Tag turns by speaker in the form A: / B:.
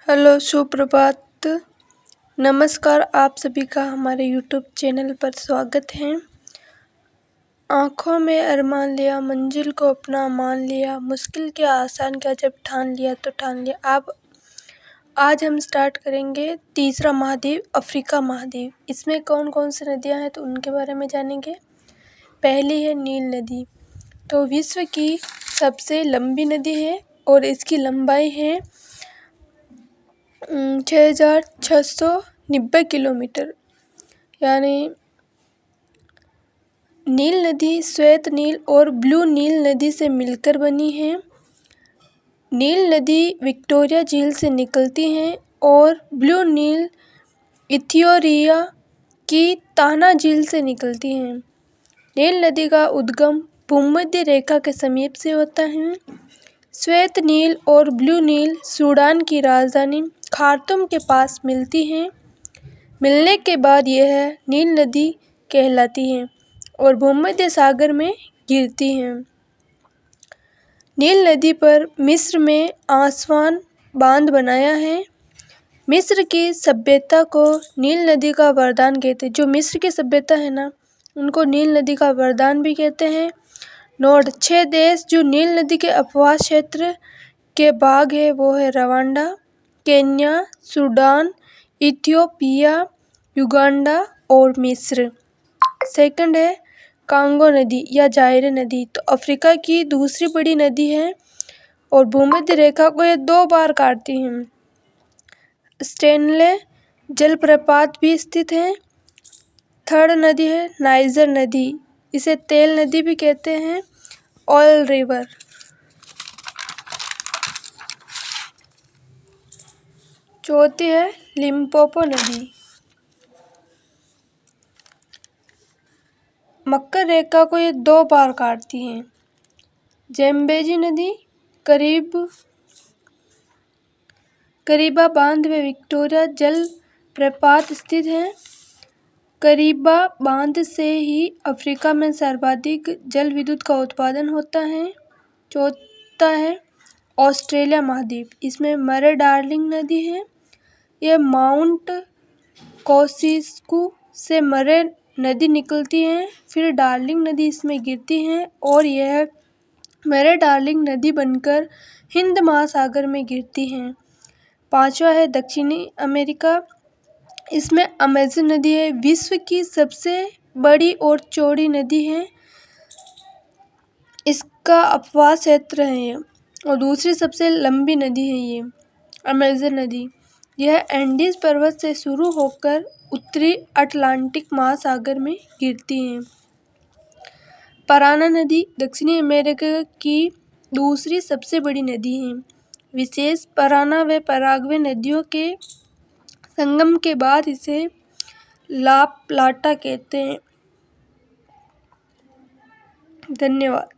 A: Hello, सुप्रभात। नमस्कार, आप सभी का हमारे यूट्यूब चैनल पर स्वागत है। आँखों में अरमान लिया, मंजिल को अपना मान लिया, मुश्किल क्या आसान क्या, जब ठान लिया तो ठान लिया। आज हम स्टार्ट करेंगे तीसरा महाद्वीप, अफ्रीका महाद्वीप। इसमें कौन कौन सी नदियाँ हैं तो उनके बारे में जानेंगे। पहली है नील नदी, तो विश्व की सबसे लंबी नदी है और इसकी लंबाई है 6,690 किलोमीटर। यानी नील नदी श्वेत नील और ब्लू नील नदी से मिलकर बनी है। नील नदी विक्टोरिया झील से निकलती है और ब्लू नील इथियोपिया की ताना झील से निकलती है। नील नदी का उद्गम भूमध्य रेखा के समीप से होता है। श्वेत नील और ब्लू नील सूडान की राजधानी खार्तूम के पास मिलती हैं। मिलने के बाद यह नील नदी कहलाती है और भूमध्य सागर में गिरती है। नील नदी पर मिस्र में आसवान बांध बनाया है। मिस्र की सभ्यता को नील नदी का वरदान कहते हैं। जो मिस्र की सभ्यता है ना, उनको नील नदी का वरदान भी कहते हैं। नोट 6 देश जो नील नदी के अपवास क्षेत्र के भाग है वो है Rwanda, Kenya, Sudan, Ethiopia, Uganda और मिस्र। सेकंड है कांगो नदी या जायरे नदी, तो अफ्रीका की दूसरी बड़ी नदी है और भूमध्य रेखा को ये 2 बार काटती है। स्टेनले जलप्रपात भी स्थित है। थर्ड नदी है नाइजर नदी, इसे तेल नदी भी कहते हैं, ऑयल रिवर। चौथी है लिम्पोपो नदी। मकर रेखा को ये 2 बार काटती है। जेम्बेजी नदी करीबा बांध में विक्टोरिया जल प्रपात स्थित है। करीबा बांध से ही अफ्रीका में सर्वाधिक जल विद्युत का उत्पादन होता है। चौथा है ऑस्ट्रेलिया महाद्वीप, इसमें मरे डार्लिंग नदी है। यह माउंट कोसिस्कू से मरे नदी निकलती है, फिर डार्लिंग नदी इसमें गिरती है और यह मरे डार्लिंग नदी बनकर हिंद महासागर में गिरती है। पांचवा है दक्षिणी अमेरिका, इसमें अमेज़न नदी है, विश्व की सबसे बड़ी और चौड़ी नदी है। इसका अपवास क्षेत्र है और दूसरी सबसे लंबी नदी है ये अमेज़न नदी। यह एंडीज पर्वत से शुरू होकर उत्तरी अटलांटिक महासागर में गिरती है। पराना नदी दक्षिणी अमेरिका की दूसरी सबसे बड़ी नदी है। विशेष पराना व पराग्वे नदियों के संगम के बाद इसे ला प्लाटा कहते हैं। धन्यवाद।